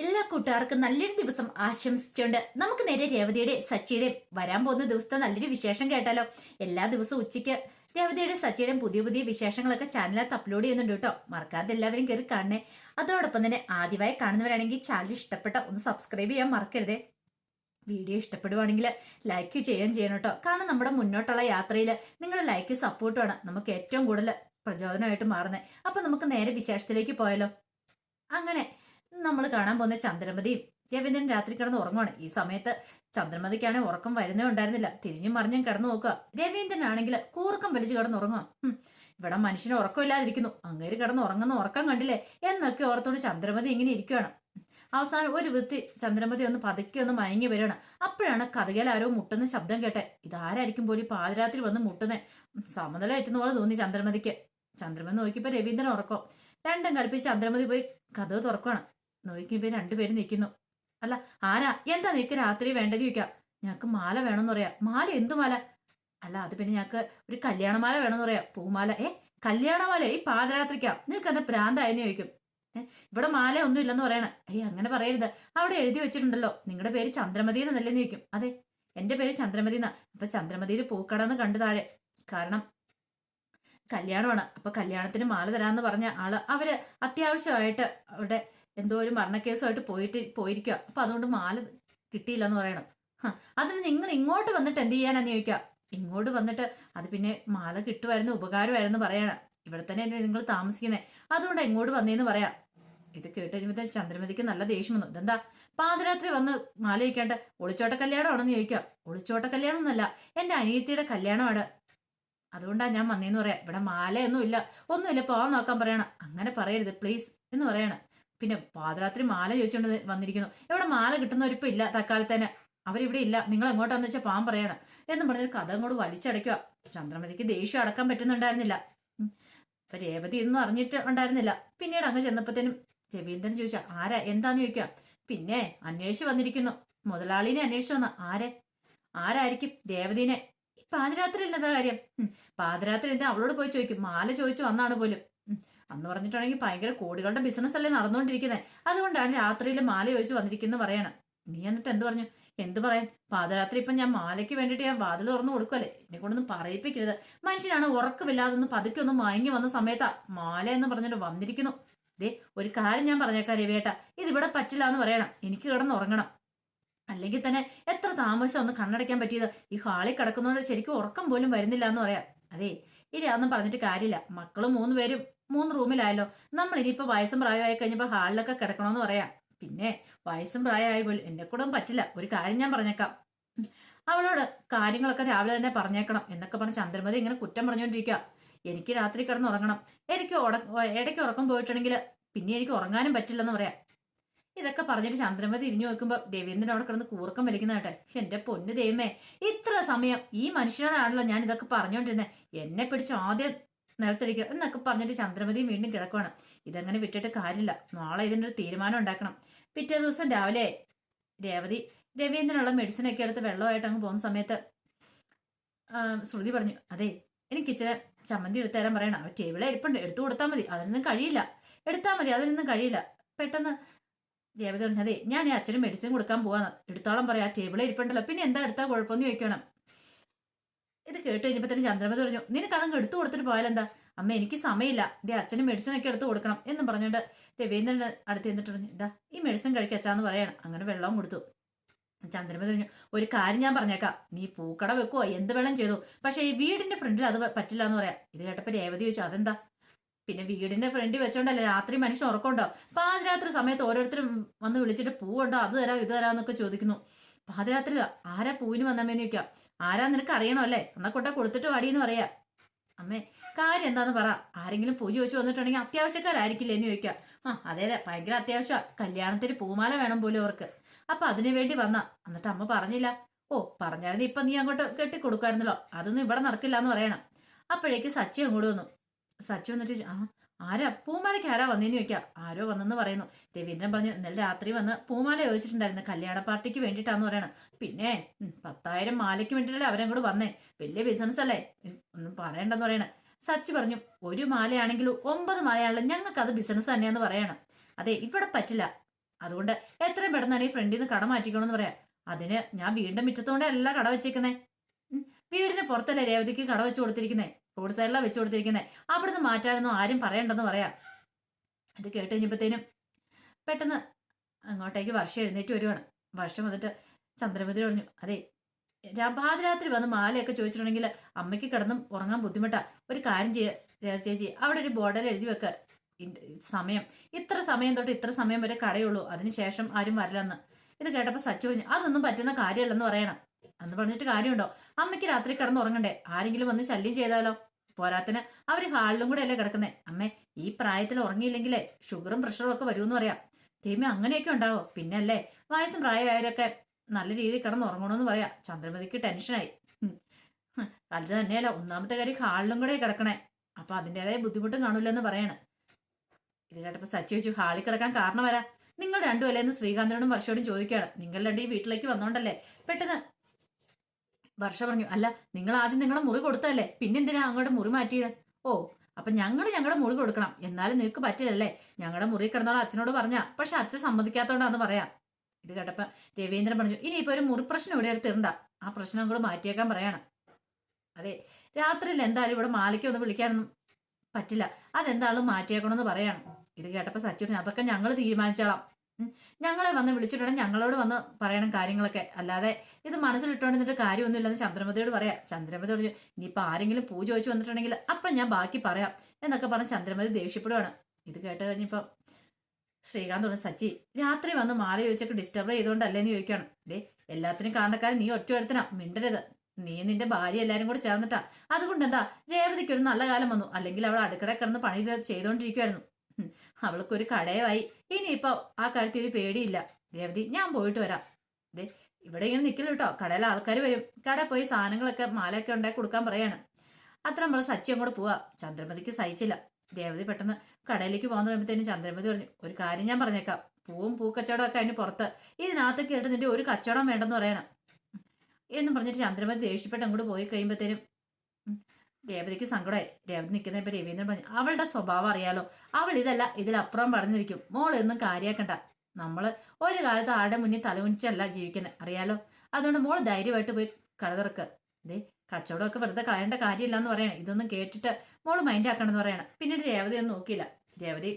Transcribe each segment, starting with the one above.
എല്ലാ കൂട്ടുകാർക്കും നല്ലൊരു ദിവസം ആശംസിച്ചുകൊണ്ട് നമുക്ക് നേരെ രേവതിയുടെ സച്ചിയുടെയും വരാൻ പോകുന്ന ദിവസത്തെ നല്ലൊരു വിശേഷം കേട്ടാലോ. എല്ലാ ദിവസവും ഉച്ചയ്ക്ക് രേവതിയുടെ സച്ചിയുടെയും പുതിയ പുതിയ വിശേഷങ്ങളൊക്കെ ചാനലിനകത്ത് അപ്ലോഡ് ചെയ്യുന്നുണ്ട് കേട്ടോ. മറക്കാതെ എല്ലാവരും കയറി കാണണേ. അതോടൊപ്പം തന്നെ ആദ്യമായി കാണുന്നവരാണെങ്കിൽ ചാനൽ ഇഷ്ടപ്പെട്ട ഒന്ന് സബ്സ്ക്രൈബ് ചെയ്യാൻ മറക്കരുതേ. വീഡിയോ ഇഷ്ടപ്പെടുവാണെങ്കിൽ ലൈക്ക് ചെയ്യണം കേട്ടോ. കാരണം നമ്മുടെ മുന്നോട്ടുള്ള യാത്രയിൽ നിങ്ങളുടെ ലൈക്ക് സപ്പോർട്ടുമാണ് നമുക്ക് ഏറ്റവും കൂടുതൽ പ്രചോദനമായിട്ട് മാറുന്നത്. അപ്പൊ നമുക്ക് നേരെ വിശേഷത്തിലേക്ക് പോയാലോ. അങ്ങനെ നമ്മൾ കാണാൻ പോകുന്ന ചന്ദ്രമതിയും രവീന്ദ്രൻ രാത്രി കിടന്ന് ഉറങ്ങുവാണ്. ഈ സമയത്ത് ചന്ദ്രമതിക്കാണെങ്കിൽ ഉറക്കം വരുന്നേ ഉണ്ടായിരുന്നില്ല. തിരിഞ്ഞും മറിഞ്ഞും കിടന്നു നോക്കുക. രവീന്ദ്രനാണെങ്കിൽ കൂർക്കം വലിച്ചു കിടന്ന് ഉറങ്ങുക. ഇവിടെ മനുഷ്യന് ഉറക്കമില്ലാതിരിക്കുന്നു, അങ്ങേര് കിടന്ന് ഉറങ്ങുന്ന ഉറക്കം കണ്ടില്ലേ എന്നൊക്കെ ഓർത്തോണ്ട് ചന്ദ്രമതി ഇങ്ങനെ ഇരിക്കുകയാണ്. അവസാനം ഒരു വൃത്തി ചന്ദ്രമതി ഒന്ന് പതുക്കെ ഒന്ന് മയങ്ങി വരികയാണ്. അപ്പോഴാണ് കഥകൾ ആരോ മുട്ടുന്ന ശബ്ദം കേട്ടെ. ഇതാരായിരിക്കും പോലും പാതിരാത്രി വന്ന് മുട്ടുന്നേ. സമനില ഏറ്റുന്ന പോലെ തോന്നി ചന്ദ്രമതിക്ക്. ചന്ദ്രമതി നോക്കിയപ്പോ രവീന്ദ്രൻ ഉറക്കം. രണ്ടും കൽപ്പിച്ച് ചന്ദ്രമതി പോയി കഥവ് തുറക്കുകയാണ്. നോക്കിയപ്പോ രണ്ടുപേരും നിൽക്കുന്നു. അല്ല, ആരാ എന്താ നിനക്ക് രാത്രി വേണ്ടത് ചോദിക്കാം. ഞങ്ങക്ക് മാല വേണമെന്ന് പറയാ. മാല എന്തു മാല? അല്ല, അത് പിന്നെ ഞങ്ങക്ക് ഒരു കല്യാണമാല വേണമെന്ന് പറയാ. പൂമാല. കല്യാണമാല ഈ പാതിരാത്രിക്കാ? നിനക്ക് അത് ഭ്രാന്തായെന്ന് ചോദിക്കും. ഇവിടെ മാല ഒന്നും ഇല്ലെന്ന് പറയണ. അങ്ങനെ പറയരുത്, അവിടെ എഴുതി വെച്ചിട്ടുണ്ടല്ലോ നിങ്ങളുടെ പേര് ചന്ദ്രമതി എന്നല്ലെന്ന് ചോദിക്കും. അതെ, എന്റെ പേര് ചന്ദ്രമതി എന്നാ. അപ്പൊ ചന്ദ്രമതിയിൽ പൂക്കടന്ന് കണ്ടു താഴെ. കാരണം കല്യാണമാണ്. അപ്പൊ കല്യാണത്തിന് മാല തരാന്ന് പറഞ്ഞ ആള് അവര് അത്യാവശ്യമായിട്ട് അവിടെ എന്തോ ഒരു മരണക്കേസുമായിട്ട് പോയിരിക്കുക. അപ്പൊ അതുകൊണ്ട് മാല കിട്ടിയില്ലെന്ന് പറയണം. അതിന് നിങ്ങൾ ഇങ്ങോട്ട് വന്നിട്ട് എന്ത് ചെയ്യാനാന്ന് ചോദിക്കുക. ഇങ്ങോട്ട് വന്നിട്ട് അത് പിന്നെ മാല കിട്ടുമായിരുന്നു, ഉപകാരമായിരുന്നു പറയണം. ഇവിടെ തന്നെ നിങ്ങൾ താമസിക്കുന്നേ, അതുകൊണ്ട് ഇങ്ങോട്ട് വന്നേന്ന് പറയാം. ഇത് കേട്ട് കഴിയുമ്പോൾ ചന്ദ്രമതിക്ക് നല്ല ദേഷ്യം വന്നു. ഇതെന്താ പാതിരാത്രി വന്ന് മാല വയ്ക്കാണ്ട് ഒളിച്ചോട്ട കല്യാണമാണെന്ന് ചോദിക്കുക. ഒളിച്ചോട്ട കല്യാണം ഒന്നല്ല, എന്റെ അനിയത്തിയുടെ കല്യാണമാണ്, അതുകൊണ്ടാ ഞാൻ വന്നേന്ന് പറയാം. ഇവിടെ മാലയൊന്നും ഇല്ല, ഒന്നുമില്ല, പോവാൻ നോക്കാൻ പറയണം. അങ്ങനെ പറയരുത് പ്ലീസ് എന്ന് പറയണം. പിന്നെ പാതിരാത്രി മാല ചോദിച്ചുകൊണ്ട് വന്നിരിക്കുന്നു. ഇവിടെ മാല കിട്ടുന്നവരിപ്പോ ഇല്ല, തക്കാലത്തേന് അവരിവിടെ ഇല്ല, നിങ്ങൾ എങ്ങോട്ടാന്ന് വെച്ചാൽ പാവം പറയണം എന്നും പറഞ്ഞൊരു കഥ അങ്ങോട്ട് വലിച്ചടയ്ക്കുക. ചന്ദ്രമതിക്ക് ദേഷ്യം അടക്കാൻ പറ്റുന്നുണ്ടായിരുന്നില്ല. അപ്പൊ രേവതി ഇതൊന്നും അറിഞ്ഞിട്ട് ഉണ്ടായിരുന്നില്ല. പിന്നീട് അങ്ങ് ചെന്നപ്പോഴത്തേനും രവീന്ദ്രൻ ചോദിച്ചാ ആരാ എന്താന്ന് ചോദിക്കുക. പിന്നെ അന്വേഷിച്ച് വന്നിരിക്കുന്നു, മുതലാളിനെ അന്വേഷിച്ചു വന്ന. ആരായിരിക്കും? രേവതിനെ. പാതിരാത്രി ഇല്ലെന്ന കാര്യം. പാതിരാത്രി എന്താ അവളോട് പോയി ചോദിക്കും. മാല ചോദിച്ചു വന്നാണ് പോലും. അന്ന് പറഞ്ഞിട്ടുണ്ടെങ്കിൽ ഭയങ്കര കോടികളുടെ ബിസിനസ് അല്ലേ നടന്നുകൊണ്ടിരിക്കുന്നത്, അതുകൊണ്ടാണ് രാത്രിയിൽ മാല ചോദിച്ചു വന്നിരിക്കുന്നത് പറയണം. നീ എന്നിട്ട് എന്ത് പറഞ്ഞു? എന്ത് പറയാൻ? പാതിരാത്രി ഇപ്പൊ ഞാൻ മാലയ്ക്ക് വേണ്ടിയിട്ട് ഞാൻ വാതിൽ തുറന്നു കൊടുക്കുമല്ലേ, എന്നെ കൊണ്ടൊന്നും പറയിപ്പിക്കരുത്. മനുഷ്യനാണ് ഉറക്കമില്ലാതൊന്ന് പതുക്കെ ഒന്ന് മയങ്ങി വന്ന സമയത്താ മാല എന്ന് പറഞ്ഞിട്ട് വന്നിരിക്കുന്നു. ദേ ഒരു കാര്യം ഞാൻ പറഞ്ഞേക്കാം രവിയേട്ട, ഇതിവിടെ പറ്റില്ല എന്ന് പറയണം. എനിക്ക് കിടന്ന് ഉറങ്ങണം, അല്ലെങ്കിൽ തന്നെ എത്ര താമസം ഒന്ന് കണ്ണടയ്ക്കാൻ പറ്റിയത്. ഈ ഹാളിൽ കിടക്കുന്നതുകൊണ്ട് ശരിക്കും ഉറക്കം പോലും വരുന്നില്ല എന്ന് പറയാം. അതെ, ഇനി അതൊന്നും പറഞ്ഞിട്ട് കാര്യമില്ല. മക്കളും 3 പേരും 3 റൂമിലായല്ലോ. നമ്മൾ ഇനിയിപ്പോ വയസ്സും പ്രായമായി കഴിഞ്ഞപ്പോ ഹാളിലൊക്കെ കിടക്കണമെന്ന് പറയാം. പിന്നെ വയസ്സും പ്രായമായി പോലും എന്നെ കൂടെ പറ്റില്ല. ഒരു കാര്യം ഞാൻ പറഞ്ഞേക്കാം, അവളോട് കാര്യങ്ങളൊക്കെ രാവിലെ തന്നെ പറഞ്ഞേക്കണം എന്നൊക്കെ പറഞ്ഞ് ചന്ദ്രമതി ഇങ്ങനെ കുറ്റം പറഞ്ഞുകൊണ്ടിരിക്കുക. എനിക്ക് രാത്രി കിടന്ന് ഉറങ്ങണം, എനിക്ക് ഇടയ്ക്ക് ഉറക്കം പോയിട്ടുണ്ടെങ്കിൽ പിന്നെ എനിക്ക് ഉറങ്ങാനും പറ്റില്ലെന്ന് പറയാം. ഇതൊക്കെ പറഞ്ഞിട്ട് ചന്ദ്രമതി തിരിഞ്ഞു നോക്കുമ്പോ രവീന്ദ്രൻ അവിടെ കിടന്ന് കൂർക്കം വലിക്കുന്ന കേട്ടെ. എന്റെ പൊന്നു ദൈവമേ, ഇത്ര സമയം ഈ മനുഷ്യനാണല്ലോ ഞാൻ ഇതൊക്കെ പറഞ്ഞുകൊണ്ടിരുന്നത്, എന്നെ പിടിച്ച് ആദ്യം നിലത്തിരിക്കുക എന്നൊക്കെ പറഞ്ഞിട്ട് ചന്ദ്രമതി വീണ്ടും കിടക്കുവാണ്. ഇതങ്ങനെ വിട്ടിട്ട് കാര്യമില്ല, നാളെ ഇതിനൊരു തീരുമാനം ഉണ്ടാക്കണം. പിറ്റേ ദിവസം രാവിലെ രേവതി രവീന്ദ്രനുള്ള മെഡിസിൻ ഒക്കെ എടുത്ത് വെള്ളമായിട്ട് അങ്ങ് പോകുന്ന സമയത്ത് ശ്രുതി പറഞ്ഞു, അതെ എനിക്ക് ഇച്ചിരി ചമ്മന്തി എടുത്തു തരാൻ പറയണം. അവർ ടേബിളെ ഇരിപ്പുണ്ട്, എടുത്തു കൊടുത്താൽ മതി. അതിനൊന്നും കഴിയില്ല, എടുത്താൽ മതി, അതിനൊന്നും കഴിയില്ല. പെട്ടെന്ന് രേവതി പറഞ്ഞു, അതെ ഞാൻ ഈ അച്ഛനും മെഡിസിൻ കൊടുക്കാൻ പോവാന്ന്, എടുത്തോളം പറയാം, ആ ടേബിളെ ഇരിപ്പുണ്ടല്ലോ, പിന്നെ എന്താ എടുത്താൽ കുഴപ്പമൊന്നും ചോദിക്കണം. ഇത് കേട്ട് കഴിഞ്ഞപ്പോ തന്നെ ചന്ദ്രമതി പറഞ്ഞു, നിനക്ക് അതങ്ങ് എടുത്തു കൊടുത്തിട്ട് പോയാലെന്താ? അമ്മ എനിക്ക് സമയമില്ല, ഇതേ അച്ഛനും മെഡിസിൻ ഒക്കെ എടുത്തു കൊടുക്കണം എന്നും പറഞ്ഞുകൊണ്ട് രവീന്ദ്രന്റെ അടുത്ത് എന്നിട്ട് പറഞ്ഞു, ഇതാ ഈ മെഡിസിൻ കഴിക്കച്ചാന്ന് പറയണം. അങ്ങനെ വെള്ളവും കൊടുത്തു. ചന്ദ്രമതി പറഞ്ഞു, ഒരു കാര്യം ഞാൻ പറഞ്ഞേക്കാം, നീ പൂക്കട വെക്കുവോ എന്ത് വേണം ചെയ്തു, പക്ഷെ ഈ വീടിന്റെ ഫ്രണ്ടിൽ അത് പറ്റില്ല എന്ന് പറയാം. ഇത് കേട്ടപ്പോ രേവതി ചോദിച്ചു, അതെന്താ? പിന്നെ വീടിന്റെ ഫ്രണ്ടിൽ വെച്ചോണ്ടല്ലേ രാത്രി മനുഷ്യൻ ഉറക്കമുണ്ടോ? പാതിരാത്രി സമയത്ത് ഓരോരുത്തരും വന്ന് വിളിച്ചിട്ട് പൂവുണ്ടോ, അത് തരാം ഇത് തരാന്നൊക്കെ ചോദിക്കുന്നു. പാതിരാത്രി ആരാ പൂവിന് വന്നമ്മേന്ന് ചോദിക്കാം. ആരാ നിനക്ക് അറിയണോ അല്ലേ, എന്നാ കൊട്ട കൊടുത്തിട്ട് വാടിയെന്ന് പറയാ. അമ്മേ കാര്യം എന്താന്ന് പറ, ആരെങ്കിലും പൂ ചോദിച്ചു വന്നിട്ടുണ്ടെങ്കിൽ അത്യാവശ്യക്കാരായിരിക്കില്ലേ എന്ന് ചോദിക്കാം. അതെ ഭയങ്കര അത്യാവശ്യ, കല്യാണത്തിന് പൂമാല വേണം പോലും അവർക്ക്, അപ്പൊ അതിനു വേണ്ടി വന്ന. എന്നിട്ട് അമ്മ പറഞ്ഞില്ല. ഓ പറഞ്ഞായിരുന്നു ഇപ്പൊ നീ അങ്ങോട്ട് കെട്ടിക്കൊടുക്കായിരുന്നല്ലോ, അതൊന്നും ഇവിടെ നടക്കില്ല എന്ന് പറയണം. അപ്പോഴേക്ക് സച്ചി അങ്ങോട്ട് വന്നു. സച്ചു വന്നിട്ട് ആരാ പൂമാലയ്ക്ക് ആരാ വന്നേന്ന് ചോദിക്കാം. ആരോ വന്നെന്ന് പറയുന്നു. രവീന്ദ്രൻ പറഞ്ഞു, ഇന്നലെ രാത്രി വന്ന് പൂമാല ചോദിച്ചിട്ടുണ്ടായിരുന്നു, കല്യാണ പാർട്ടിക്ക് വേണ്ടിയിട്ടാന്ന് പറയണം. പിന്നെ 10,000 മാലയ്ക്ക് വേണ്ടിയിട്ടല്ലേ അവരങ്ങോട്ട് വന്നേ, വലിയ ബിസിനസ് അല്ലേ, ഒന്നും പറയണ്ടെന്ന് പറയണ. സച്ചു പറഞ്ഞു, ഒരു മാലയാണെങ്കിലും 9 മാലയാണെങ്കിലും ഞങ്ങൾക്ക് അത് ബിസിനസ് തന്നെയാന്ന് പറയണം. അതെ ഇവിടെ പറ്റില്ല, അതുകൊണ്ട് എത്രയും പെട്ടെന്ന് തന്നെ ഈ ഫ്രണ്ടിൽ നിന്ന് കട മാറ്റിക്കണമെന്ന് പറയാം. അതിന് ഞാൻ വീണ്ടും മുറ്റത്തോടെ അല്ല കട വെച്ചേക്കുന്നേ. വീടിന് പുറത്തല്ലേ രേവതിക്ക് കട വെച്ച് കൊടുത്തിരിക്കുന്നേ, റോഡ് സൈഡിലാണ് വെച്ച് കൊടുത്തിരിക്കുന്നേ. അവിടുന്ന് മാറ്റാനൊന്നും ആരും പറയണ്ടെന്ന് പറയാം. ഇത് കേട്ട് കഴിഞ്ഞപ്പോഴത്തേനും പെട്ടെന്ന് അങ്ങോട്ടേക്ക് വർഷം എഴുന്നേറ്റ് വരുവാണ്. വർഷം വന്നിട്ട് ചന്ദ്രമതി പറഞ്ഞു, അതെ പാതിരാത്രി വന്ന് മാലയൊക്കെ ചോദിച്ചിട്ടുണ്ടെങ്കിൽ അമ്മയ്ക്ക് കിടന്നും ഉറങ്ങാൻ ബുദ്ധിമുട്ടാ. ഒരു കാര്യം ചേച്ചി, അവിടെ ഒരു ബോർഡിൽ എഴുതി വെക്ക, സമയം ഇത്ര സമയം തൊട്ട് ഇത്ര സമയം വരെ കടയുള്ളൂ, അതിനുശേഷം ആരും വരില്ലെന്ന്. ഇത് കേട്ടപ്പോൾ സച്ചു പറഞ്ഞു, അതൊന്നും പറ്റുന്ന കാര്യമല്ലെന്ന് പറയണം. അന്ന് പറഞ്ഞിട്ട് കാര്യമുണ്ടോ? അമ്മയ്ക്ക് രാത്രി കിടന്ന് ഉറങ്ങണ്ടേ? ആരെങ്കിലും വന്ന് ശല്യം ചെയ്താലോ? പോരാത്തിന് അവര് ഹാളിലും കൂടെ അല്ലേ കിടക്കുന്നേ. അമ്മേ ഈ പ്രായത്തിൽ ഉറങ്ങിയില്ലെങ്കിലേ ഷുഗറും പ്രഷറും ഒക്കെ വരുമെന്ന് പറയാം. ദൈവമേ അങ്ങനെയൊക്കെ ഉണ്ടാവോ? പിന്നെ അല്ലേ വയസ്സും പ്രായമായവരൊക്കെ നല്ല രീതിയിൽ കിടന്ന് ഉറങ്ങണമെന്ന് പറയാം. ചന്ദ്രമതിക്ക് ടെൻഷനായി. അത് തന്നെയല്ല, ഒന്നാമത്തെ കാര്യം ഹാളിലും കൂടെ കിടക്കണേ, അപ്പൊ അതിൻ്റെതായ ബുദ്ധിമുട്ടും കാണൂലെന്ന് പറയണം. ഇത് കേട്ടപ്പോ സച്ചു ചോദിച്ചു, ഹാളിൽ കിടക്കാൻ കാരണം വരാ നിങ്ങൾ രണ്ടും അല്ലേന്ന് ശ്രീകാന്തനോടും വർഷയോടും ചോദിക്കുകയാണ്. നിങ്ങൾ രണ്ടും ഈ വീട്ടിലേക്ക് വന്നോണ്ടല്ലേ. പെട്ടെന്ന് വർഷ പറഞ്ഞു, അല്ല നിങ്ങൾ ആദ്യം നിങ്ങളുടെ മുറി കൊടുത്തല്ലേ, പിന്നെന്തിനാ അങ്ങോട്ട് മുറി മാറ്റിയത്? ഓ അപ്പൊ ഞങ്ങളുടെ മുറി കൊടുക്കണം, എന്നാലും നിനക്ക് പറ്റില്ലല്ലേ. ഞങ്ങളുടെ മുറി കിടന്നോളാം അച്ഛനോട് പറഞ്ഞാ, പക്ഷെ അച്ഛൻ സമ്മതിക്കാത്തോണ്ടാന്ന് പറയാം. ഇത് കേട്ടപ്പോ രവീന്ദ്രൻ പറഞ്ഞു, ഇനിയിപ്പോ ഒരു മുറി പ്രശ്നം ഇവിടെ എടുത്തിരണ്ട, ആ പ്രശ്നം അങ്ങോട്ട് മാറ്റിയേക്കാൻ പറയാണ്. അതെ രാത്രിയിൽ എന്തായാലും ഇവിടെ മാലിക്ക് ഒന്ന് വിളിക്കാനൊന്നും പറ്റില്ല, അതെന്താളും മാറ്റിയേക്കണമെന്ന് പറയാണ്. ഇത് കേട്ടപ്പോ സച്ചു അതൊക്കെ ഞങ്ങൾ തീരുമാനിച്ചോളാം, ഞങ്ങളെ വന്ന് വിളിച്ചിട്ടുണ്ടെങ്കിൽ ഞങ്ങളോട് വന്ന് പറയണം കാര്യങ്ങളൊക്കെ, അല്ലാതെ ഇത് മനസ്സിലിട്ടോണ്ടിരുന്നിട്ട് കാര്യമൊന്നുമില്ലെന്ന് ചന്ദ്രമതിയോട് പറയാം. ചന്ദ്രമതി പറഞ്ഞു, ഇനിയിപ്പോൾ ആരെങ്കിലും പൂജ ചോദിച്ചു വന്നിട്ടുണ്ടെങ്കിൽ അപ്പം ഞാൻ ബാക്കി പറയാം എന്നൊക്കെ പറഞ്ഞ് ചന്ദ്രമതി ദേഷ്യപ്പെടുവാണ്. ഇത് കേട്ട് കഴിഞ്ഞപ്പോൾ ശ്രീകാന്ത് പറഞ്ഞു, സച്ചി രാത്രി വന്ന് മാല ചോദിച്ചൊക്കെ ഡിസ്റ്റർബ് ചെയ്തുകൊണ്ടല്ലേന്ന് ചോദിക്കണം. ദേ എല്ലാത്തിനും കാരണക്കാരൻ നീ ഒറ്റ എടുത്തനാ, മിണ്ടരുത്. നീ നിന്റെ ഭാര്യ എല്ലാരും കൂടെ ചേർന്നിട്ടാ. അതുകൊണ്ട് എന്താ രേവതിക്ക് ഒരു നല്ല കാലം വന്നു, അല്ലെങ്കിൽ അവൾ അടുക്കള കിടന്ന് പണി ചെയ്തോണ്ടിരിക്കുവായിരുന്നു. അവൾക്കൊരു കടയമായി, ഇനിയിപ്പോ ആ കാര്യത്തിൽ ഒരു പേടിയില്ല. രേവതി ഞാൻ പോയിട്ട് വരാം. ദേ ഇവിടെ ഇങ്ങനെ നിൽക്കില്ല കേട്ടോ, കടയിലെ ആൾക്കാർ വരും, കട പോയി സാധനങ്ങളൊക്കെ മാലയൊക്കെ ഉണ്ടാക്കി കൊടുക്കാൻ പറയാണ്. അത്ര നമ്മൾ സച്ചി അങ്ങോട്ട് പോവാ. ചന്ദ്രമതിക്ക് സഹിച്ചില്ല. രേവതി പെട്ടെന്ന് കടയിലേക്ക് പോകാൻ പറയുമ്പോഴത്തേനും ചന്ദ്രമതി പറഞ്ഞു, ഒരു കാര്യം ഞാൻ പറഞ്ഞേക്കാം, പൂവും പൂക്കച്ചവടം ഒക്കെ അതിന് പുറത്ത്, ഇതിനകത്തൊക്കെ ഇട്ട് നിന്റെ ഒരു കച്ചവടം വേണ്ടെന്ന് പറയണം എന്നും പറഞ്ഞിട്ട് ചന്ദ്രമതി ദേഷ്യപ്പെട്ട് അങ്ങോട്ട് പോയി കഴിയുമ്പോഴത്തേനും രേവതിക്ക് സങ്കടമായി. രേവതി നിൽക്കുന്നപ്പോൾ രവീന്ദ്രൻ പറഞ്ഞു, അവളുടെ സ്വഭാവം അറിയാലോ, അവൾ ഇതല്ല ഇതിലപ്പുറം പറഞ്ഞിരിക്കും, മോളൊന്നും കാര്യാക്കണ്ട. നമ്മള് ഒരു കാലത്ത് ആരുടെ മുന്നിൽ തലകുനിച്ചല്ല ജീവിക്കുന്നത് അറിയാലോ, അതുകൊണ്ട് മോള് ധൈര്യമായിട്ട് പോയി കട തുറക്കുക. ഇതേ കച്ചവടമൊക്കെ വെറുതെ കളയേണ്ട കാര്യമില്ല എന്ന് പറയണം. ഇതൊന്നും കേട്ടിട്ട് മോള് മൈൻഡ് ആക്കണമെന്ന് പറയണം. പിന്നീട് രേവതി ഒന്നും നോക്കിയില്ല. രേവതി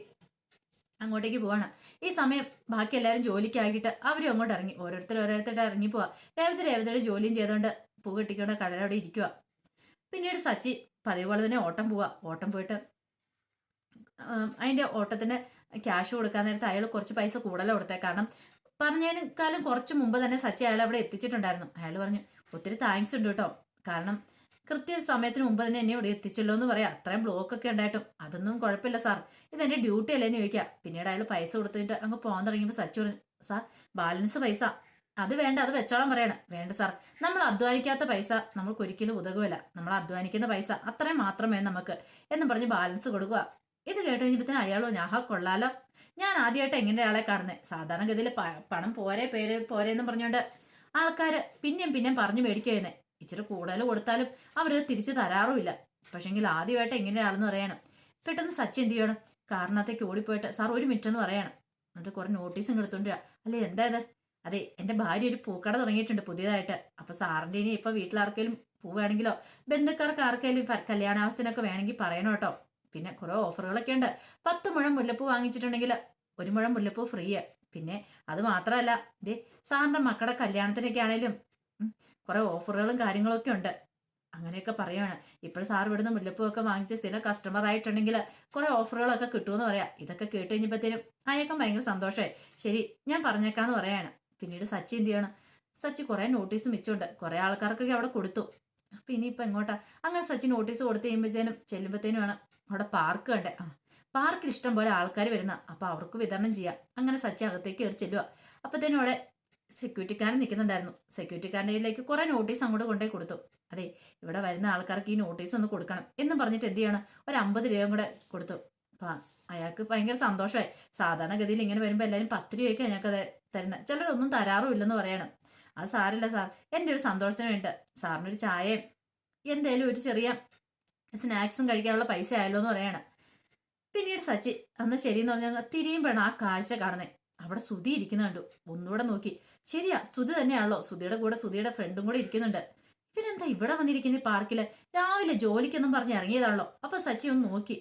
അങ്ങോട്ടേക്ക് പോവാണ്. ഈ സമയം ബാക്കി എല്ലാവരും ജോലിക്കാക്കിയിട്ട് അവരും അങ്ങോട്ട് ഇറങ്ങി, ഓരോരുത്തരായിട്ട് ഇറങ്ങി പോവാ. രേവതിയുടെ ജോലിയും ചെയ്തുകൊണ്ട് പൂ കെട്ടിക്കൊണ്ട് കടലവിടെ ഇരിക്കുക. പിന്നീട് സച്ചി പതിവ് പോലെ തന്നെ ഓട്ടം പോവാ. ഓട്ടം പോയിട്ട് അതിന്റെ ഓട്ടത്തിന് ക്യാഷ് കൊടുക്കാൻ നേരത്തെ അയാൾ കുറച്ച് പൈസ കൂടുതലാണ് കൊടുത്തത്. കാരണം പറഞ്ഞതിനേക്കാളും കുറച്ച് മുമ്പ് തന്നെ സച്ചി അയാൾ അവിടെ എത്തിച്ചിട്ടുണ്ടായിരുന്നു. അയാൾ പറഞ്ഞു, ഒത്തിരി താങ്ക്സ് ഉണ്ട് കേട്ടോ, കാരണം കൃത്യ സമയത്തിന് മുമ്പ് തന്നെ എന്നെ ഇവിടെ എത്തിച്ചല്ലോ എന്ന് പറയാം. അത്രയും ബ്ലോക്ക് ഒക്കെ ഉണ്ടായിട്ടും അതൊന്നും കുഴപ്പമില്ല സാർ, ഇതെന്റെ ഡ്യൂട്ടി അല്ലേന്ന് ചോദിക്കാം. പിന്നീട് അയാൾ പൈസ കൊടുത്തിട്ട് അങ്ങ് പോകാൻ തുടങ്ങിയപ്പോൾ സച്ചി പറഞ്ഞു, സാർ ബാലൻസ് പൈസ അത് വേണ്ട, അത് വെച്ചോളം പറയണം. വേണ്ട സാർ, നമ്മൾ അധ്വാനിക്കാത്ത പൈസ നമ്മൾക്ക് ഒരിക്കലും ഉതകുമല്ല, നമ്മൾ അധ്വാനിക്കുന്ന പൈസ അത്രയും മാത്രമേ നമുക്ക് എന്നും പറഞ്ഞ് ബാലൻസ് കൊടുക്കുക. ഇത് കേട്ട് കഴിഞ്ഞപ്പോഴത്തേനും അയാളോ, ഞാഹാ കൊള്ളാലോ, ഞാൻ ആദ്യമായിട്ട് എങ്ങനെ ഒരാളെ കാണുന്നത്. സാധാരണഗതിയിൽ പണം പോരെന്നും പറഞ്ഞുകൊണ്ട് ആൾക്കാര് പിന്നെയും പറഞ്ഞു മേടിക്കുന്നേ. ഇച്ചിരി കൂടുതൽ കൊടുത്താലും അവരത് തിരിച്ചു തരാറുമില്ല. പക്ഷെങ്കിൽ ആദ്യമായിട്ട് എങ്ങനെ ആളെന്ന് പറയണം. പെട്ടെന്ന് സച്ചി എന്ത് ചെയ്യണം, കാറിനകത്തേക്ക് ഓടിപ്പോയിട്ട് സാർ ഒരു മിനിറ്റ് എന്ന് പറയണം. എന്നിട്ട് കുറെ നോട്ടീസും എടുത്തോണ്ട് അല്ലേ എന്താ ഇത്? അതെ എന്റെ ഭാര്യ ഒരു പൂക്കട തുടങ്ങിയിട്ടുണ്ട് പുതിയതായിട്ട്. അപ്പൊ സാറിന്റെ ഇനി ഇപ്പൊ വീട്ടിലാർക്കെങ്കിലും പൂ വേണമെങ്കിലോ ബന്ധുക്കാർക്ക് ആർക്കെങ്കിലും കല്യാണാവസ്ഥനൊക്കെ വേണമെങ്കിൽ പറയണം കേട്ടോ. പിന്നെ കുറെ ഓഫറുകളൊക്കെ ഉണ്ട്. 10 മുഴം മുല്ലപ്പൂ വാങ്ങിച്ചിട്ടുണ്ടെങ്കിൽ 1 മുഴം മുല്ലപ്പൂ ഫ്രീ. പിന്നെ അത് മാത്രമല്ല, ഇതേ സാറിന്റെ മക്കളുടെ കല്യാണത്തിനൊക്കെ ആണേലും കുറെ ഓഫറുകളും കാര്യങ്ങളൊക്കെ ഉണ്ട്. അങ്ങനെയൊക്കെ പറയുവാണ്. ഇപ്പോൾ സാർ ഇവിടുന്ന് മുല്ലപ്പൂ ഒക്കെ വാങ്ങിച്ച് സ്ഥിരം കസ്റ്റമർ ആയിട്ടുണ്ടെങ്കിൽ കുറെ ഓഫറുകളൊക്കെ കിട്ടുമെന്ന് പറയാം. ഇതൊക്കെ കേട്ട് കഴിഞ്ഞപ്പോഴത്തേനും അയാൾക്കും ഭയങ്കര സന്തോഷമായി. ശരി ഞാൻ പറഞ്ഞേക്കാന്ന് പറയാണ്. പിന്നീട് സച്ചി എന്ത് ചെയ്യണം, സച്ചി കുറെ നോട്ടീസ് മിച്ചുണ്ട്, കുറെ ആൾക്കാർക്കൊക്കെ അവിടെ കൊടുത്തു. അപ്പൊ ഇനിയിപ്പോ എങ്ങോട്ടാ? അങ്ങനെ സച്ചി നോട്ടീസ് കൊടുത്തു ചെല്ലുമ്പോഴത്തേനും വേണം അവിടെ പാർക്ക് കണ്ടേ. പാർക്കിൽ ഇഷ്ടം പോലെ ആൾക്കാർ വരുന്ന, അപ്പൊ അവർക്ക് വിതരണം ചെയ്യാം. അങ്ങനെ സച്ചി അകത്തേക്ക് കയറി ചെല്ലുക. അപ്പത്തേനും അവിടെ സെക്യൂരിറ്റിക്കാരൻ നിൽക്കുന്നുണ്ടായിരുന്നു. സെക്യൂരിറ്റിക്കാരൻ്റെ കയ്യിലേക്ക് കുറെ നോട്ടീസ് അങ്ങോട്ട് കൊണ്ടുപോയി കൊടുത്തു. അതെ ഇവിടെ വരുന്ന ആൾക്കാർക്ക് ഈ നോട്ടീസ് ഒന്ന് കൊടുക്കണം എന്നും പറഞ്ഞിട്ട് എന്ത് ചെയ്യണം, ഒരു 50 രൂപയും കൂടെ കൊടുത്തു. അപ്പൊ അയാൾക്ക് ഭയങ്കര സന്തോഷമായി. സാധാരണഗതിയിൽ ഇങ്ങനെ വരുമ്പോൾ എല്ലാവരും 10 രൂപയ്ക്ക് ഞങ്ങൾക്കത് തരുന്നത്, ചിലരൊന്നും തരാറും ഇല്ലെന്ന് പറയണം. അത് സാരില്ല സാർ, എൻ്റെ ഒരു സന്തോഷത്തിന് വേണ്ടി സാറിനൊരു ചായയും എന്തേലും ഒരു ചെറിയ സ്നാക്സും കഴിക്കാനുള്ള പൈസ ആയല്ലോ എന്ന് പറയണം. പിന്നീട് സച്ചി അന്ന് ശരിയെന്ന് പറഞ്ഞാൽ തിരിയുമ്പോഴാണ് ആ കാഴ്ച കാണുന്നത്. അവിടെ സുധി ഇരിക്കുന്ന കണ്ടു. ഒന്നുകൂടെ നോക്കി, ശരിയാ സുധി തന്നെയാണല്ലോ. സുധിയുടെ കൂടെ സുധിയുടെ ഫ്രണ്ടും കൂടെ ഇരിക്കുന്നുണ്ട്. പിന്നെന്താ ഇവിടെ വന്നിരിക്കുന്ന ഈ പാർക്കില്? രാവിലെ ജോലിക്കൊന്നും പറഞ്ഞ് ഇറങ്ങിയതാണല്ലോ. അപ്പൊ സച്ചി ഒന്ന് നോക്കി,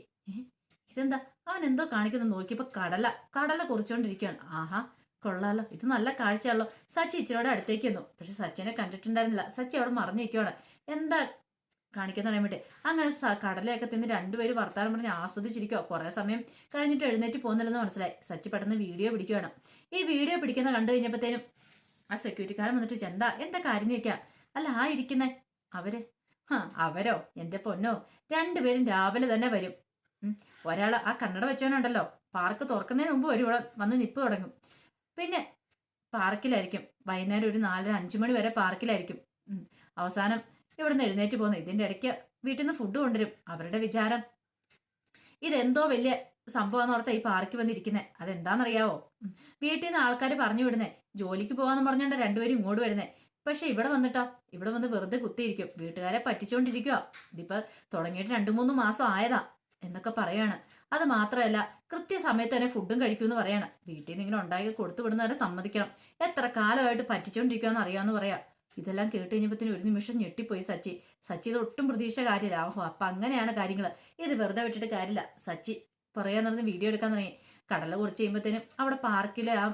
ഇതെന്താ അവൻ എന്തോ കാണിക്കുന്നു നോക്കിയപ്പോ കടല കടല കുറിച്ചോണ്ടിരിക്കുകയാണ്. ആഹാ കൊള്ളാലോ, ഇത് നല്ല കാഴ്ചയാണല്ലോ. സച്ചി ഇച്ചിരിയോടെ അടുത്തേക്ക് വന്നു. പക്ഷെ സച്ചിനെ കണ്ടിട്ടുണ്ടായിരുന്നില്ല. സച്ചി അവിടെ മറിഞ്ഞിരിക്കുവാണ്. എന്താ കാണിക്കുന്ന അറിയാൻ വേണ്ടി. അങ്ങനെ കടലയൊക്കെ തിന്ന് രണ്ടുപേരും വർത്താനം പറഞ്ഞ് ആസ്വദിച്ചിരിക്കുക. കുറെ സമയം കഴിഞ്ഞിട്ട് എഴുന്നേറ്റ് പോകുന്നില്ലെന്ന് മനസ്സിലായി. സച്ചി പെട്ടെന്ന് വീഡിയോ പിടിക്കുകയാണ്. ഈ വീഡിയോ പിടിക്കുന്ന കണ്ടു കഴിഞ്ഞപ്പോഴത്തേനും ആ സെക്യൂരിറ്റിക്കാരൻ വന്നിട്ട് എന്താ എന്താ കാര്യം ചോദിക്കാം. അല്ല ആ ഇരിക്കുന്നേ അവര്? അവരോ എന്റെ പൊന്നോ, രണ്ടുപേരും രാവിലെ തന്നെ വരും. ഒരാള് ആ കണ്ണട വെച്ചവനുണ്ടല്ലോ, പാർക്ക് തുറക്കുന്നതിന് മുമ്പ് വരും, ഇവിടെ വന്ന് നിപ്പ് തുടങ്ങും. പിന്നെ പാർക്കിലായിരിക്കും വൈകുന്നേരം ഒരു 4-5 മണി വരെ പാർക്കിലായിരിക്കും. അവസാനം ഇവിടുന്ന് എഴുന്നേറ്റ് പോകുന്നു. ഇതിന്റെ ഇടയ്ക്ക് വീട്ടിൽ നിന്ന് ഫുഡ് കൊണ്ടുവരും. അവരുടെ വിചാരം ഇതെന്തോ വലിയ സംഭവം ഓർത്താ ഈ പാർക്കിൽ വന്നിരിക്കുന്നത്. അതെന്താണെന്നറിയാവോ? വീട്ടിൽ നിന്ന് ആൾക്കാർ പറഞ്ഞു വിടുന്നേ, ജോലിക്ക് പോകാന്ന് പറഞ്ഞോണ്ട് രണ്ടുപേരും ഇങ്ങോട്ട് വരുന്നേ. പക്ഷെ ഇവിടെ വന്നിട്ടോ, ഇവിടെ വന്ന് വെറുതെ കുത്തിയിരിക്കും. വീട്ടുകാരെ പറ്റിച്ചോണ്ടിരിക്കുക. ഇതിപ്പോ തുടങ്ങിയിട്ട് 2-3 മാസം ആയതാ എന്നൊക്കെ പറയാണ്. അത് മാത്രമല്ല കൃത്യസമയത്ത് തന്നെ ഫുഡും കഴിക്കുമെന്ന് പറയാണ്. വീട്ടിൽ നിന്ന് ഇങ്ങനെ ഉണ്ടാക്കി കൊടുത്തു വിടുന്നവരെ സമ്മതിക്കണം. എത്ര കാലമായിട്ട് പറ്റിച്ചോണ്ടിരിക്കുമെന്ന് അറിയാമെന്ന് പറയാ. ഇതെല്ലാം കേട്ട് കഴിഞ്ഞപ്പത്തിന് ഒരു നിമിഷം ഞെട്ടിപ്പോയി സച്ചി. സച്ചി ഇത് ഒട്ടും പ്രതീക്ഷ കാര്യമില്ല. ഓഹോ അപ്പൊ അങ്ങനെയാണ് കാര്യങ്ങൾ. ഇത് വെറുതെ വിട്ടിട്ട് കാര്യമില്ല. സച്ചി പറയാൻ നടന്ന് വീഡിയോ എടുക്കാൻ തുടങ്ങി. കടല കുറിച്ച് കഴിയുമ്പോഴത്തേനും അവിടെ പാർക്കിലെ ആ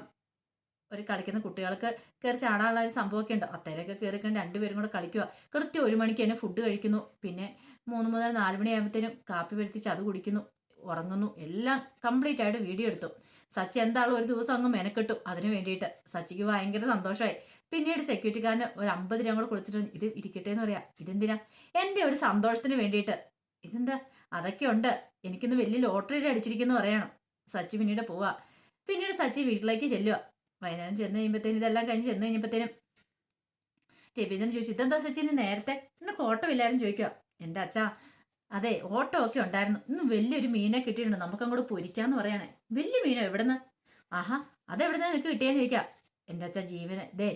ഒരു കളിക്കുന്ന കുട്ടികൾക്ക് കയറി ചാടാനുള്ള ഒരു സംഭവമൊക്കെ ഉണ്ട്. അത്തേലൊക്കെ കയറിക്കാൻ രണ്ടുപേരും കൂടെ കളിക്കുക. കൃത്യം 1 മണിക്ക് തന്നെ ഫുഡ് കഴിക്കുന്നു. പിന്നെ 3 മുതൽ 4 മണി ആകുമ്പോഴത്തേനും കാപ്പി വരുത്തിച്ച് അത് കുടിക്കുന്നു, ഉറങ്ങുന്നു. എല്ലാം കംപ്ലീറ്റ് ആയിട്ട് വീഡിയോ എടുത്തു. സച്ചി എന്താളും ഒരു ദിവസം അങ്ങ് മെനക്കെട്ടു അതിന് വേണ്ടിയിട്ട്. സച്ചിക്ക് ഭയങ്കര സന്തോഷമായി. പിന്നീട് സെക്യൂരിറ്റിക്കാരന് ഒരു 50 രൂപ കൂടെ കൊടുത്തിട്ട് ഇത് ഇരിക്കട്ടെ എന്ന് പറയാ. ഇതെന്തിനാ? എന്റെ ഒരു സന്തോഷത്തിന് വേണ്ടിയിട്ട്. ഇതെന്താ? അതൊക്കെ ഉണ്ട്, എനിക്കിന്ന് വലിയ ലോട്ടറി അടിച്ചിരിക്കുന്നു പറയണം. സച്ചി പിന്നീട് പോവാ. പിന്നീട് സച്ചി വീട്ടിലേക്ക് ചെല്ലുക. വൈകുന്നേരം ചെന്ന് കഴിയുമ്പോഴത്തേനും ഇതെല്ലാം കഴിഞ്ഞ് ചെന്ന് കഴിഞ്ഞപ്പോഴത്തേനും രവീന്ദ്രൻ ചോദിച്ചു, ഇതെന്താ സച്ചിന് നേരത്തെ എന്നെ ഓട്ടമില്ലായിരുന്നു ചോദിക്കുക. എന്റെ അച്ഛാ അതെ ഓട്ടോ ഒക്കെ ഉണ്ടായിരുന്നു. ഇന്ന് വലിയൊരു മീനെ കിട്ടിയിട്ടുണ്ട്, നമുക്ക് അങ്ങോട്ട് പൊരിക്കാന്ന് പറയണേ. വലിയ മീനോ? എവിടുന്ന്? ആഹാ അതെവിടുന്ന് നിനക്ക് കിട്ടിയെന്ന് ചോദിക്കാം. എന്റെ അച്ഛാ ജീവന് ദേ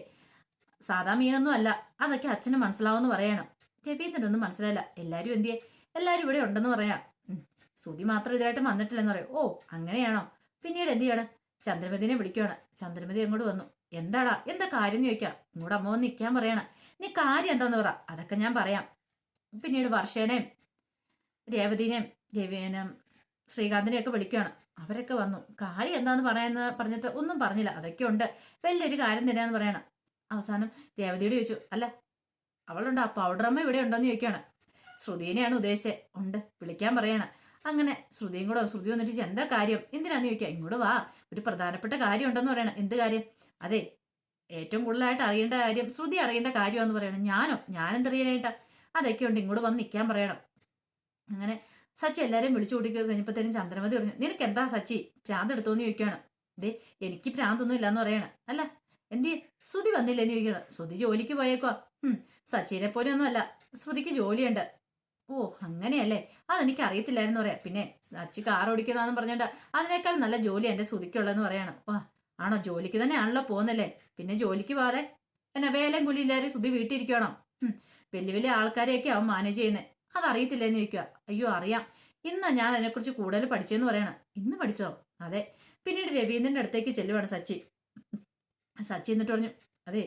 സാധാ മീനൊന്നും അല്ല, അതൊക്കെ അച്ഛന് മനസ്സിലാവുമെന്ന് പറയണം. രവീന്ദ്രനൊന്നും മനസ്സിലായില്ല. എല്ലാരും എന്തിയെ? എല്ലാരും ഇവിടെ ഉണ്ടെന്ന് പറയാം. സുധി മാത്രം ഇതായിട്ട് വന്നിട്ടില്ലെന്ന് പറയും. ഓ അങ്ങനെയാണോ? പിന്നീട് എന്ത് ചെയ്യാണ്? ചന്ദ്രമതിനെ വിളിക്കുകയാണ്. ചന്ദ്രമതി അങ്ങോട്ട് വന്നു. എന്താടാ എന്താ കാര്യം ചോദിക്കാം. ഇങ്ങോട്ട് അമ്മ വന്ന് നിൽക്കാൻ പറയണം. നീ കാര്യം എന്താന്ന് പറ, അതൊക്കെ ഞാൻ പറയാം. പിന്നീട് വർഷേനെയും രേവതിനെയും രവിനെയും ശ്രീകാന്തിനെയും ഒക്കെ വിളിക്കുകയാണ്. അവരൊക്കെ വന്നു. കാര്യം എന്താന്ന് പറഞ്ഞിട്ട് ഒന്നും പറഞ്ഞില്ല. അതൊക്കെ ഉണ്ട്, വലിയൊരു കാര്യം തന്നെയാന്ന് പറയണം. അവസാനം രേവതിയോട് ചോദിച്ചു, അല്ല അവളുണ്ട് ആ പൗഡറമ്മ ഇവിടെ ഉണ്ടോന്ന് ചോദിക്കുകയാണ്. ശ്രുതിനെയാണ് ഉദ്ദേശിച്ചത്. ഉണ്ട്, വിളിക്കാൻ പറയണം. അങ്ങനെ ശ്രുതിയും കൂടെ ശ്രുതി വന്നിട്ട് എന്താ കാര്യം എന്തിനാന്ന് ചോദിക്കാം. ഇങ്ങോട്ട് വാ, ഒരു പ്രധാനപ്പെട്ട കാര്യം ഉണ്ടെന്ന് പറയണം. എന്ത് കാര്യം? അതെ ഏറ്റവും കൂടുതലായിട്ട് അറിയേണ്ട കാര്യം ശ്രുതി അറിയേണ്ട കാര്യമാണെന്ന് പറയണം. ഞാനെന്തറിയാനായിട്ടാ? അതൊക്കെ ഉണ്ട്, ഇങ്ങോട്ട് വന്ന് നിൽക്കാൻ പറയണം. അങ്ങനെ സച്ചി എല്ലാരെയും വിളിച്ചു കൂട്ടി കഴിഞ്ഞപ്പോഴത്തേനും ചന്ദ്രമതി പറഞ്ഞു, നിനക്ക് എന്താ സച്ചി ഭ്രാന്ത് എടുത്തോന്ന് ചോദിക്കുകയാണ്. ദേ എനിക്ക് ഭ്രാന്തൊന്നും ഇല്ലാന്ന് പറയണം. അല്ല എന്തി ശ്രുതി വന്നില്ലെന്ന് ചോദിക്കണം. ശ്രുതി ജോലിക്ക് പോയേക്കോ. സച്ചിനെ പോലെ ഒന്നും അല്ല, ശ്രുതിക്ക് ജോലിയുണ്ട്. ഓ അങ്ങനെയല്ലേ, അതെനിക്ക് അറിയത്തില്ലായിരുന്നു പറയാം. പിന്നെ സച്ചി കാർ ഓടിക്കുന്നതെന്ന് പറഞ്ഞോണ്ട് അതിനേക്കാൾ നല്ല ജോലി എന്റെ ശ്രുതിക്കുള്ളതെന്ന് പറയണം. വാ ആണോ? ജോലിക്ക് തന്നെ ആണല്ലോ പോകുന്നല്ലേ, പിന്നെ ജോലിക്ക് പോകാതെ എന്നെ വേലയും കൂലിയില്ലാതെ ശ്രുതി വീട്ടിരിക്കണോ? വലിയ വലിയ ആൾക്കാരെയൊക്കെ അവൻ മാനേജ് ചെയ്യുന്നത്, അതറിയത്തില്ലെന്ന് ചോദിക്കുക. അയ്യോ അറിയാം, ഇന്നാ ഞാൻ അതിനെക്കുറിച്ച് കൂടുതൽ പഠിച്ചെന്ന് പറയണം. ഇന്ന് പഠിച്ചോ? അതെ. പിന്നീട് രവീന്ദ്രന്റെ അടുത്തേക്ക് ചെല്ലുവാണ് സച്ചി. സച്ചി എന്നിട്ട് പറഞ്ഞു, അതെ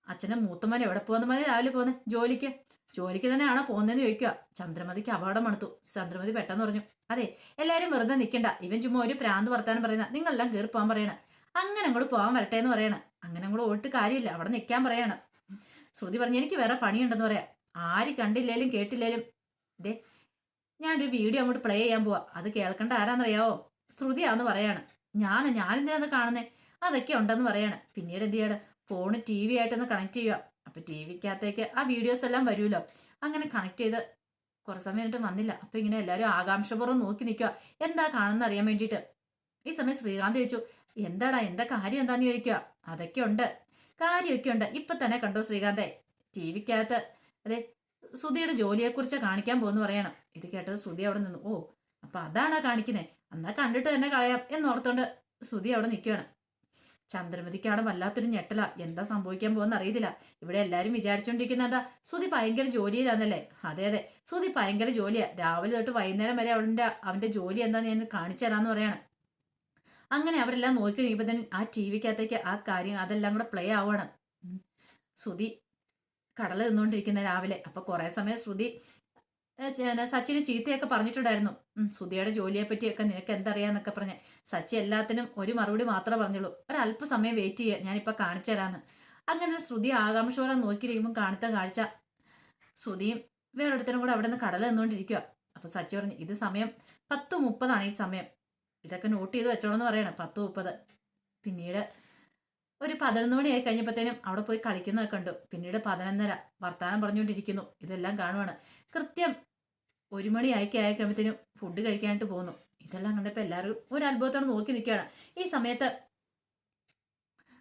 അച്ഛന്റെ മൂത്തമ്മൻ എവിടെ പോകുന്ന മതി രാവിലെ പോകുന്നത്? ജോലിക്ക് തന്നെയാണോ പോകുന്നതെന്ന് ചോദിക്കുക. ചന്ദ്രമതിക്ക് അപകടം മണത്തു. ചന്ദ്രമതി പെട്ടെന്ന് പറഞ്ഞു, അതെ എല്ലാരും വെറുതെ നിൽക്കണ്ട, ഇവൻ ചുമ്മാ ഒരു പ്രാന്ത് വർത്താനം പറയുന്ന, നിങ്ങളെല്ലാം കയറി പോകാൻ പറയണം. അങ്ങനെ അങ്ങോട്ട് പോകാൻ വരട്ടെ എന്ന് പറയണം. അങ്ങനെ അങ്ങോട്ട് ഓട്ട് കാര്യമില്ല, അവിടെ നിൽക്കാൻ പറയണം. ശ്രുതി പറഞ്ഞു, എനിക്ക് വേറെ പണിയുണ്ടെന്ന് പറയാം. ആര് കണ്ടില്ലേലും കേട്ടില്ലേലും ദേ ഞാനൊരു വീഡിയോ അങ്ങോട്ട് പ്ലേ ചെയ്യാൻ പോവാ, അത് കേൾക്കേണ്ട ആരാന്നറിയാവോ? ശ്രുതിയാന്ന് പറയാണ്. ഞാനെന്തിനാന്ന് കാണുന്നേ? അതൊക്കെ ഉണ്ടെന്ന് പറയാണ്. പിന്നീട് എന്ത് ചെയ്യാണ്? ഫോണ് TV ആയിട്ടൊന്ന് കണക്ട് ചെയ്യുക. അപ്പൊ TVക്കകത്തേക്ക് ആ വീഡിയോസ് എല്ലാം വരുമല്ലോ. അങ്ങനെ കണക്ട് ചെയ്ത് കുറെ സമയം എന്നിട്ട് വന്നില്ല. അപ്പൊ ഇങ്ങനെ എല്ലാവരും ആകാംക്ഷപൂർവ്വം നോക്കി നിൽക്കുക, എന്താ കാണുന്ന അറിയാൻ വേണ്ടിയിട്ട്. ഈ സമയം ശ്രീകാന്ത് ചോദിച്ചു, എന്താടാ എന്താ കാര്യം എന്താന്ന് ചോദിക്കുക. അതൊക്കെ ഉണ്ട്, കാര്യമൊക്കെ ഉണ്ട്. ഇപ്പൊ തന്നെ കണ്ടോ ശ്രീകാന്തെ TVക്കകത്ത് അതെ ശ്രുതിയുടെ ജോലിയെക്കുറിച്ച് കാണിക്കാൻ പോകുന്നു പറയണം. ഇത് കേട്ടത് ശ്രുതി അവിടെ നിന്നു. ഓ അപ്പൊ അതാണോ കാണിക്കുന്നത്? എന്നാ കണ്ടിട്ട് തന്നെ കളയാം എന്നോർത്തോണ്ട് ശ്രുതി അവിടെ നിൽക്കുകയാണ്. ചന്ദ്രമതിക്കാണ് വല്ലാത്തൊരു ഞെട്ടല. എന്താ സംഭവിക്കാൻ പോകുന്ന അറിയത്തില്ല. ഇവിടെ എല്ലാരും വിചാരിച്ചോണ്ടിരിക്കുന്ന എന്താ, ശ്രുതി ഭയങ്കര ജോലിയിലാന്നല്ലേ? അതെ ശ്രുതി ഭയങ്കര ജോലിയാ. രാവിലെ തൊട്ട് വൈകുന്നേരം വരെ അവന്റെ ജോലി എന്താന്ന് ഞാൻ കാണിച്ചു തരാന്ന് പറയാണ്. അങ്ങനെ അവരെല്ലാം നോക്കി കഴിയുമ്പോൾ തന്നെ ആ ടി വിക്കകത്തേക്ക് ആ കാര്യം അതെല്ലാം കൂടെ പ്ലേ ആവുകയാണ്. ശ്രുതി കടല നിന്നുകൊണ്ടിരിക്കുന്ന രാവിലെ. അപ്പൊ കുറെ സമയം ശ്രുതി സച്ചിന് ചീത്തയൊക്കെ പറഞ്ഞിട്ടുണ്ടായിരുന്നു. ശ്രുതിയുടെ ജോലിയെ പറ്റിയൊക്കെ നിനക്ക് എന്തറിയാന്നൊക്കെ പറഞ്ഞ് സച്ചി എല്ലാത്തിനും ഒരു മറുപടി മാത്രമേ പറഞ്ഞുള്ളൂ. ഒരല്പസമയം വെയിറ്റ് ചെയ്യുക, ഞാനിപ്പോ കാണിച്ചു തരാന്ന്. അങ്ങനെ ശ്രുതി ആകാംക്ഷയോടെ നോക്കിയിരിക്കുമ്പോൾ കാണുന്ന കാഴ്ച ശ്രുതിയും വേറൊരുത്തരും കൂടെ അവിടെ നിന്ന് കടല നിന്നുകൊണ്ടിരിക്കുക. അപ്പൊ സച്ചി പറഞ്ഞു, ഇത് സമയം 10:30 ഈ സമയം, ഇതൊക്കെ നോട്ട് ചെയ്ത് വെച്ചോളെന്ന് പറയണം. 10:30. പിന്നീട് ഒരു 11 മണിയായി കഴിഞ്ഞപ്പോഴത്തേനും അവിടെ പോയി കളിക്കുന്നത് കണ്ടു. പിന്നീട് 11:30 വർത്താനം പറഞ്ഞുകൊണ്ടിരിക്കുന്നു. ഇതെല്ലാം കാണുവാണ്. കൃത്യം 1 മണി ആയി കഴിയുമ്പോഴത്തേനും ഫുഡ് കഴിക്കാനായിട്ട് പോകുന്നു. ഇതെല്ലാം കണ്ടപ്പോൾ എല്ലാവരും ഒരു അത്ഭുതത്തോടെ നോക്കി നിൽക്കുകയാണ്. ഈ സമയത്ത്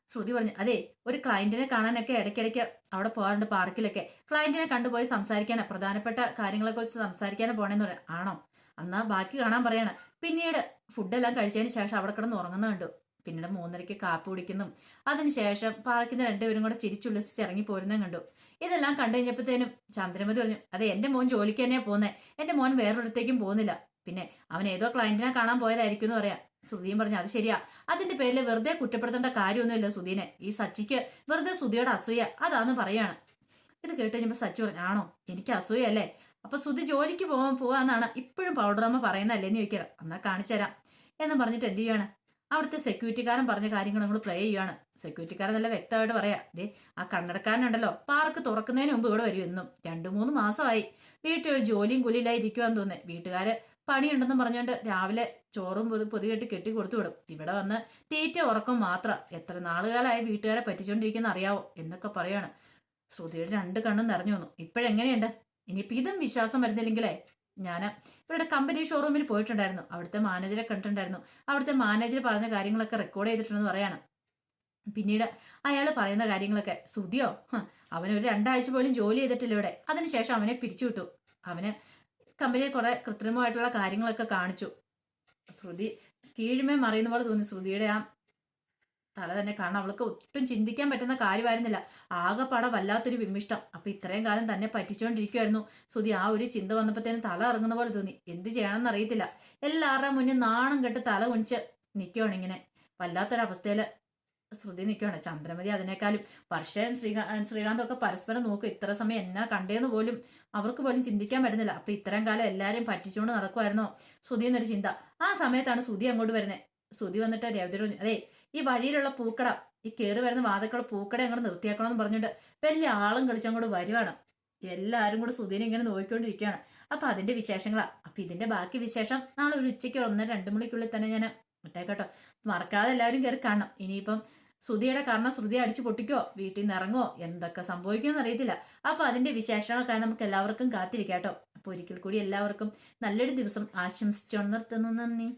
ശ്രുതി പറഞ്ഞു, അതെ, ഒരു ക്ലയന്റിനെ കാണാനൊക്കെ ഇടയ്ക്കിടയ്ക്ക് അവിടെ പോകാറുണ്ട് പാർക്കിലൊക്കെ. ക്ലയന്റിനെ കണ്ടുപോയി സംസാരിക്കാനാ, പ്രധാനപ്പെട്ട കാര്യങ്ങളെ കുറിച്ച് സംസാരിക്കാനാ പോണേന്ന് പറയാം. ആണോ, എന്നാ ബാക്കി കാണാൻ പറയാണ്. പിന്നീട് ഫുഡെല്ലാം കഴിച്ചതിന് ശേഷം അവിടെ കിടന്ന് ഉറങ്ങുന്ന കണ്ടു. പിന്നീട് 3:30 കാപ്പി കുടിക്കുന്നു. അതിനുശേഷം പാർക്കിൽ നിന്ന് രണ്ടുപേരും കൂടെ ചിരിച്ചുല്ലസിച്ച് ഇറങ്ങി പോരുന്നതും കണ്ടു. ഇതെല്ലാം കണ്ടു കഴിഞ്ഞപ്പോഴത്തേനും ചന്ദ്രമതി പറഞ്ഞു, അതെ, എന്റെ മോൻ ജോലിക്ക് തന്നെയാ പോകുന്നത്, എന്റെ മോൻ വേറൊരിടത്തേക്കും പോകുന്നില്ല. പിന്നെ അവൻ ഏതോ ക്ലയന്റിനെ കാണാൻ പോയതായിരിക്കും എന്ന് പറയാം. ശ്രുതിയും പറഞ്ഞു, അത് ശരിയാ, അതിന്റെ പേരിൽ വെറുതെ കുറ്റപ്പെടുത്തേണ്ട കാര്യമൊന്നുമില്ല സുധീനെ. ഈ സച്ചിക്ക് വെറുതെ സുധിയുടെ അസൂയ അതാന്ന് പറയാണ്. ഇത് കേട്ട് കഴിഞ്ഞപ്പോ സച്ചി പറഞ്ഞു, ആണോ, എനിക്ക് അസൂയല്ലേ? അപ്പൊ സുധി ജോലിക്ക് പോവാന്നാണ് ഇപ്പോഴും പൗഡറമ്മ പറയുന്നല്ലേന്ന് ചോദിക്കണം. എന്നാ കാണിച്ചു തരാം എന്നും പറഞ്ഞിട്ട് എന്ത് ചെയ്യാണ്, അവിടുത്തെ സെക്യൂരിറ്റിക്കാരൻ പറഞ്ഞ കാര്യങ്ങൾ നമ്മൾ പ്ലേ ചെയ്യുകയാണ്. സെക്യൂരിറ്റിക്കാരൻ നല്ല വ്യക്തമായിട്ട് പറയാം, ദേ ആ കണ്ണടക്കാരനുണ്ടല്ലോ, പാർക്ക് തുറക്കുന്നതിന് മുമ്പ് ഇവിടെ വരും. എന്നും 2-3 മാസമായി വീട്ടിൽ ജോലിയും കൂലിയിലായി ഇരിക്കുവാന്ന് തോന്നേ. വീട്ടുകാര് പണിയുണ്ടെന്നും പറഞ്ഞുകൊണ്ട് രാവിലെ ചോറും പൊതികെട്ടി കെട്ടി കൊടുത്തു വിടും. ഇവിടെ വന്ന് തീറ്റ ഉറക്കം മാത്രം. എത്ര നാളുകാലായി വീട്ടുകാരെ പറ്റിച്ചോണ്ടിരിക്കുന്ന അറിയാവോ എന്നൊക്കെ പറയാണ്. ശ്രുതിയുടെ 2 കണ്ണും നിറഞ്ഞു വന്നു. ഇപ്പോഴെങ്ങനെയുണ്ട്? ഇനിയിപ്പോൾ ഇതും വിശ്വാസം വരുന്നില്ലെങ്കിലേ ഞാൻ ഇവരുടെ കമ്പനി ഷോറൂമിൽ പോയിട്ടുണ്ടായിരുന്നു. അവിടുത്തെ മാനേജറെ കണ്ടിട്ടുണ്ടായിരുന്നു. അവിടുത്തെ മാനേജർ പറഞ്ഞ കാര്യങ്ങളൊക്കെ റെക്കോർഡ് ചെയ്തിട്ടുണ്ടെന്ന് പറയാണ്. പിന്നീട് അയാൾ പറയുന്ന കാര്യങ്ങളൊക്കെ, സുധിയോ അവനൊരു 2 ആഴ്ച പോലും ജോലി ചെയ്തിട്ടില്ല ഇവിടെ. അതിനുശേഷം അവനെ പിരിച്ചുവിട്ടു. അവന് കമ്പനിയിൽ കുറെ കൃത്രിമമായിട്ടുള്ള കാര്യങ്ങളൊക്കെ കാണിച്ചു. ശ്രുതി കീഴ്മേ മറിയുന്ന പോലെ തോന്നി. ശ്രുതിയുടെ ആ തല തന്നെ, കാരണം അവൾക്ക് ഒട്ടും ചിന്തിക്കാൻ പറ്റുന്ന കാര്യമായിരുന്നില്ല. ആകെപ്പാടെ വല്ലാത്തൊരു വിമിഷ്ടം. അപ്പൊ ഇത്രയും കാലം തന്നെ പറ്റിച്ചുകൊണ്ടിരിക്കുവായിരുന്നു ശ്രുതി. ആ ഒരു ചിന്ത വന്നപ്പോഴത്തേനും തല ഇറങ്ങുന്ന പോലെ തോന്നി. എന്ത് ചെയ്യണമെന്ന് അറിയത്തില്ല. എല്ലാവരുടെയും മുന്നിൽ നാണം കെട്ട് തല കുനിച്ച് നിൽക്കുവാണ്. ഇങ്ങനെ വല്ലാത്തൊരവസ്ഥയില് ശ്രുതി നിൽക്കുകയാണ്. ചന്ദ്രമതി അതിനേക്കാളും. വർഷയും ശ്രീകാന്തും ഒക്കെ പരസ്പരം നോക്കും. ഇത്ര സമയം എന്നാ കണ്ടേന്ന് പോലും അവർക്ക് പോലും ചിന്തിക്കാൻ പറ്റുന്നില്ല. അപ്പൊ ഇത്രയും കാലം എല്ലാരെയും പറ്റിച്ചുകൊണ്ട് നടക്കുമായിരുന്നോ ശ്രുതി എന്നൊരു ചിന്ത. ആ സമയത്താണ് ശ്രുതി അങ്ങോട്ട് വരുന്നത്. ശ്രുതി വന്നിട്ട് രേവതി പറഞ്ഞു, അതെ, ഈ വഴിയിലുള്ള പൂക്കട, ഈ കയറി വരുന്ന വാതക്കുള്ള പൂക്കട അങ്ങോട്ട് നിർത്തിയാക്കണമെന്ന് പറഞ്ഞിട്ട് വലിയ ആളും കളിച്ചങ്ങോട്ട് വരുവാണ്. എല്ലാവരും കൂടെ ശ്രുതിനെ ഇങ്ങനെ നോക്കിക്കൊണ്ടിരിക്കുകയാണ്. അപ്പൊ അതിന്റെ വിശേഷങ്ങളാ. അപ്പൊ ഇതിന്റെ ബാക്കി വിശേഷം നാളെ ഒരു ഉച്ചയ്ക്ക് 1-2 മണിക്കുള്ളിൽ തന്നെ ഞാൻ ഇട്ടേക്കട്ടോ. മറക്കാതെ എല്ലാവരും കയറി കാണണം. ഇനിയിപ്പം ശ്രുതിയുടെ കാരണം ശ്രുതി അടിച്ചു പൊട്ടിക്കോ, വീട്ടിൽ നിന്ന് ഇറങ്ങുമോ, എന്തൊക്കെ സംഭവിക്കുമെന്ന് അറിയത്തില്ല. അപ്പൊ അതിന്റെ വിശേഷങ്ങളൊക്കെ നമുക്ക് എല്ലാവർക്കും കാത്തിരിക്കാട്ടോ. അപ്പൊ ഒരിക്കൽ കൂടി എല്ലാവർക്കും നല്ലൊരു ദിവസം ആശംസിച്ചോണ്ട് നിർത്തുന്നു. നന്ദി.